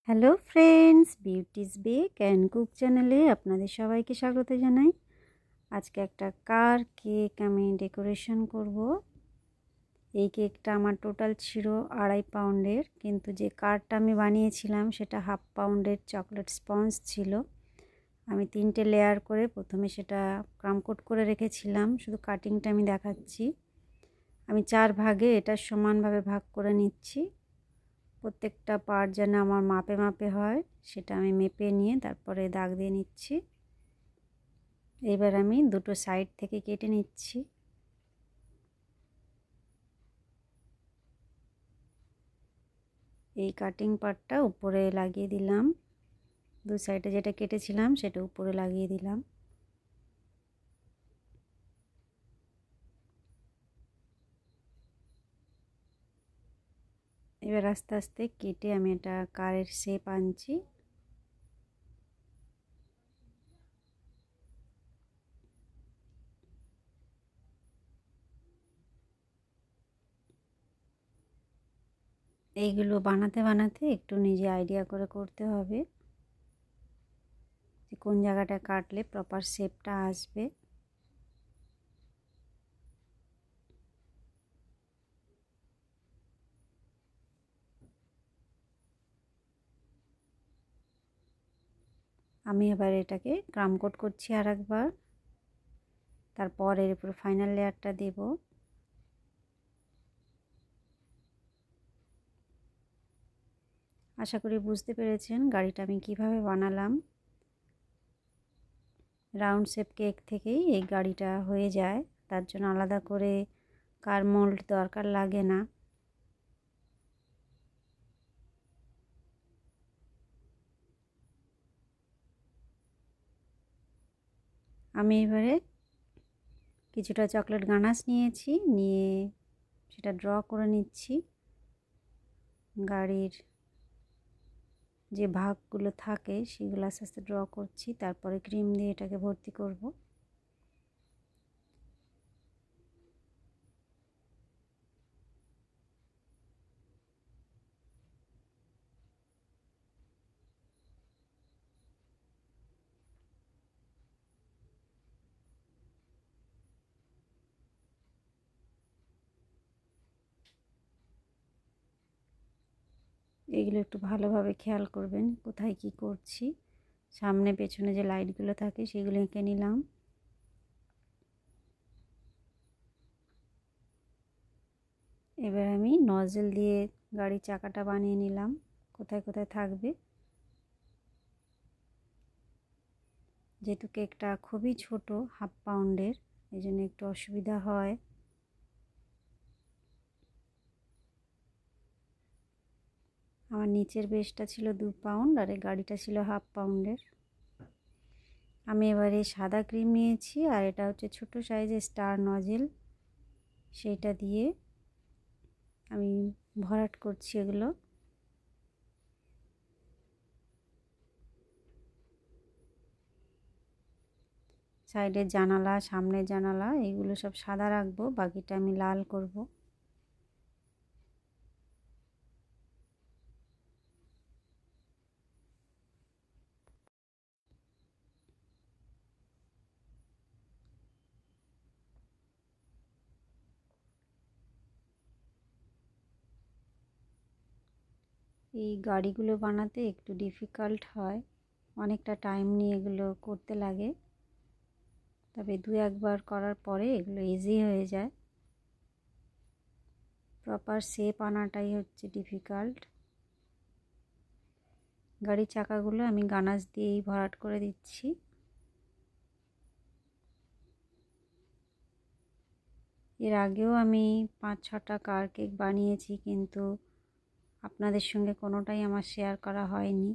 Hello friends, beauty's bake and cook চ্যানেলে আপনাদের সবাইকে স্বাগত জানাই। আজকে একটা কার কেক আমি ডেকোরেশন করব। এই কেকটা আমার টোটাল ছিল 2.5 পাউন্ডের, কিন্তু যে কারটা আমি বানিয়েছিলাম সেটা 1/2 পাউন্ডের চকলেট স্পঞ্জ ছিল। আমি 3টে লেয়ার করে প্রথমে সেটা ক্রামকোট করে রেখেছিলাম। শুধু কাটিংটা আমি দেখাচ্ছি। আমি 4 ভাগে এটা সমানভাবে ভাগ করে নিচ্ছি। প্রত্যেকটা পার্ট যেন আমার মাপে মাপে হয় সেটা আমি মেপে নিয়ে তারপরে দাগ দিয়ে নিচ্ছি। এবার আমি দুটো সাইড থেকে কেটে নিচ্ছি। এই কাটিং পার্টটা উপরে লাগিয়ে দিলাম, দু সাইডে যেটা কেটেছিলাম সেটা উপরে লাগিয়ে দিলাম। এবার আস্তে আস্তে কেটে আমি এটা কারের শেপ আনছি। এইগুলো বানাতে বানাতে একটু নিজে আইডিয়া করে করতে হবে যে কোন জায়গাটা কাটলে প্রপার শেপটা আসবে। আমি এবার এটাকে ক্রামকোট করছি আরেকবার, তারপর এর উপর ফাইনাল লেয়ারটা দেব। আশা করি বুঝতে পেরেছেন গাড়িটা আমি কিভাবে বানালাম। রাউন্ড শেপ কেক থেকেই এই গাড়িটা হয়ে যায়, তার জন্য আলাদা করে কার মোল্ড দরকার লাগে না। আমি এবারে কিছুটা চকলেট গানাশ নিয়েছি, নিয়ে সেটা ড্র করে নিচ্ছি। গাড়ির যে ভাগগুলো থাকে সেগুলো আস্তে আস্তে ড্র করছি, তারপরে ক্রিম দিয়ে এটাকে ভর্তি করব। এগুলো একটু ভালোভাবে খেয়াল করবেন কোথায় কি করছি। সামনে পেছনে যে লাইটগুলো থাকে সেগুলো এঁকে নিলাম। এবার আমি নজল দিয়ে গাড়ির চাকাটা বানিয়ে নিলাম কোথায় কোথায় থাকবে। যেহেতু কেকটা খুবই ছোট, 1/2 পাউন্ডের, এই জন্য একটু অসুবিধা হয়। আমার নিচের বেসটা ছিল 2 পাউন্ড আর এই গাড়িটা ছিল 1/2 পাউন্ডের। আমি এবারে সাদা ক্রিম নিয়েছি আর এটা হচ্ছে ছোট সাইজের স্টার নজেল, সেইটা দিয়ে আমি ভরাট করছি এগুলো। সাইডের জানালা, সামনের জানালা এগুলো সব সাদা রাখবো, বাকিটা আমি লাল করব। এই গাড়িগুলো বানাতে একটু ডিফিকাল্ট হয়, অনেকটা টাইম নিয়ে এগুলো করতে লাগে, তবে 2-1 বার করার পরে এগুলো ইজি হয়ে যায়। প্রপার শেপ আনাটাই হচ্ছে ডিফিকাল্ট। গাড়ির চাকাগুলো আমি গানাশ দিয়েই ভরাট করে দিচ্ছি। এর আগেও আমি 5-6টা কার কেক বানিয়েছি, কিন্তু আপনাদের সঙ্গে কোনোটাই আমার শেয়ার করা হয়নি।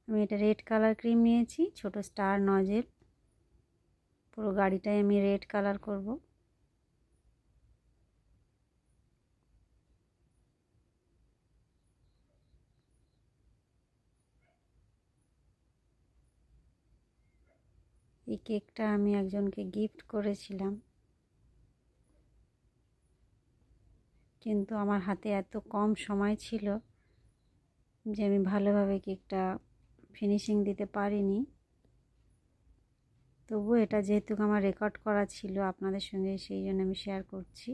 আমি এটা রেড কালার ক্রিম নিয়েছি, ছোট স্টার নজেল, পুরো গাড়িটাই আমি রেড কালার করব। এই কেকটা আমি একজনকে গিফট করেছিলাম। কিন্তু আমার হাতে এত কম সময় ছিল যে আমি ভালোভাবে কেকটা ফিনিশিং দিতে পারিনি। তবু এটা যেহেতু আমার রেকর্ড করা ছিল আপনাদের সঙ্গে, সেই জন্য আমি শেয়ার করছি।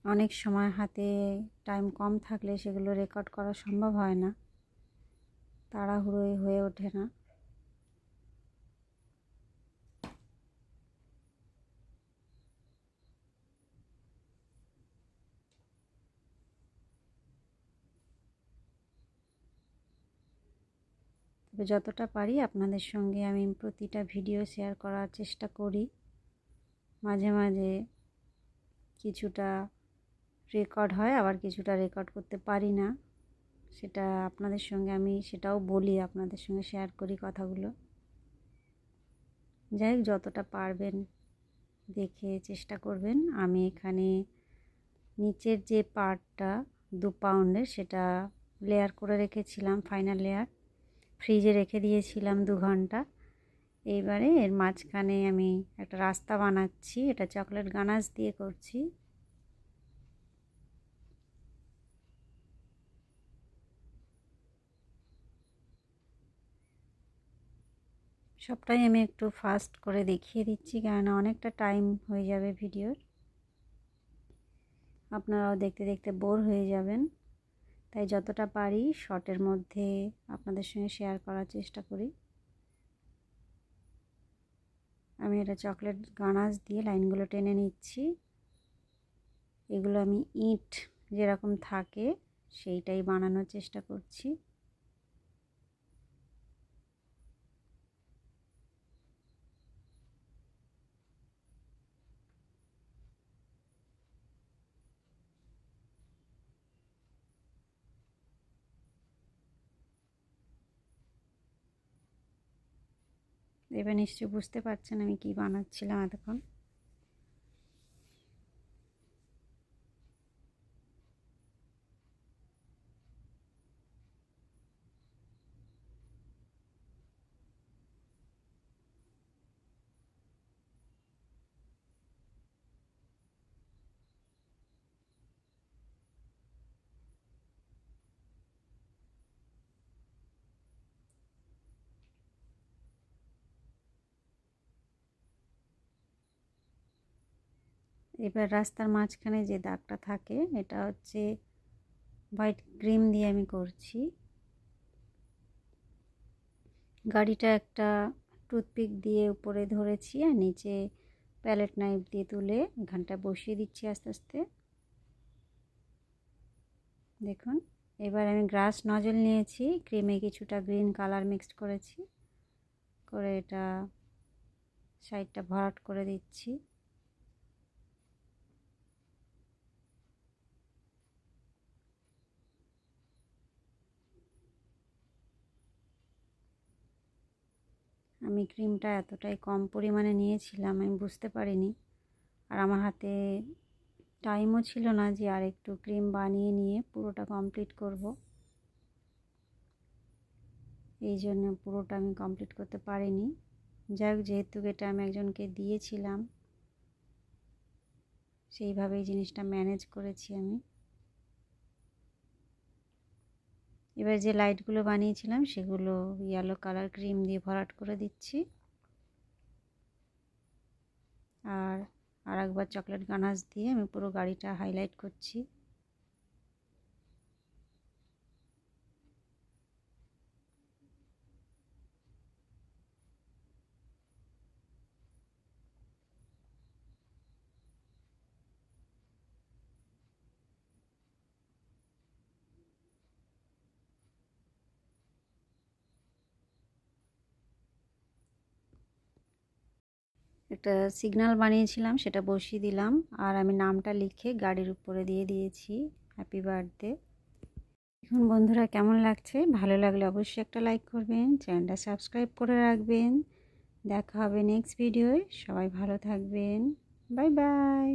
অনেক সময় হাতে টাইম কম থাকলে সেগুলো রেকর্ড করা সম্ভব হয় না, তাড়াহুড়োই হয়ে ওঠে না। তবে যতটা পারি আপনাদের সঙ্গে আমি প্রতিটা ভিডিও শেয়ার করার চেষ্টা করি। মাঝে মাঝে কিছুটা রেকর্ড হয়, আবার কিছুটা রেকর্ড করতে পারি না, সেটা আপনাদের সঙ্গে আমি সেটাও বলি, আপনাদের সঙ্গে শেয়ার করি কথাগুলো। যাই হোক, যতটা পারবেন দেখে চেষ্টা করবেন। আমি এখানে নিচের যে পার্টটা 2 পাউন্ডের সেটা লেয়ার করে রেখেছিলাম, ফাইনাল লেয়ার ফ্রিজে রেখে দিয়েছিলাম 2 ঘন্টা। এইবারে এর মাঝখানে আমি একটা রাস্তা বানাচ্ছি, এটা চকলেট গানাশ দিয়ে করছি। সবটাই আমি একটু ফাস্ট করে দেখিয়ে দিচ্ছি, কেননা অনেকটা টাইম হয়ে যাবে ভিডিওর, আপনারাও দেখতে দেখতে বোর হয়ে যাবেন। তাই যতটা পারি শর্টের মধ্যে আপনাদের সঙ্গে শেয়ার করার চেষ্টা করি। আমি এটা চকলেট গানাশ দিয়ে লাইনগুলো টেনে নিচ্ছি। এগুলো আমি ইট যেরকম থাকে সেইটাই বানানোর চেষ্টা করছি। এবার নিশ্চয়ই বুঝতে পারছেন আমি কি বানাচ্ছিলাম এতক্ষণ। এবার রাস্তার মাঝখানে যে দাগটা থাকে এটা হচ্ছে হোয়াইট ক্রিম দিয়ে আমি করছি। গাড়িটা একটা টুথপিক দিয়ে উপরে ধরেছি আর নিচে প্যালেট নাইফ দিয়ে তুলে এখানটা বসিয়ে দিচ্ছি আস্তে আস্তে। দেখুন, এবার আমি গ্রাস নজল নিয়েছি, ক্রিমে কিছুটা গ্রিন কালার মিক্সড করেছি, করে এটা সাইডটা ভরাট করে দিচ্ছি। আমি ক্রিমটা এতটাই কম পরিমাণে নিয়েছিলাম আমি বুঝতে পারিনি, আর আমার হাতে টাইমও ছিল না যে আর একটু ক্রিম বানিয়ে নিয়ে পুরোটা কমপ্লিট করব, এই জন্য পুরোটা আমি কমপ্লিট করতে পারিনি। যাই হোক, যেহেতু এটা আমি একজনকে দিয়েছিলাম সেইভাবেই জিনিসটা ম্যানেজ করেছি আমি। এবার যে লাইটগুলো বানিয়েছিলাম সেগুলো ইয়েলো কালার ক্রিম দিয়ে ভরাট করে দিচ্ছি, আর আরেকবার চকলেট গানাশ দিয়ে আমি পুরো গাড়িটা হাইলাইট করছি। একটা সিগন্যাল বানিয়েছিলাম সেটা বসিয়ে দিলাম, আর আমি নামটা লিখে গাড়ির উপরে দিয়ে দিয়েছি, হ্যাপি বার্থডে। এখন বন্ধুরা কেমন লাগছে? ভালো লাগলে অবশ্যই একটা লাইক করবেন, চ্যানেলটা সাবস্ক্রাইব করে রাখবেন। দেখা হবে নেক্সট ভিডিওয়। সবাই ভালো থাকবেন। Bye bye.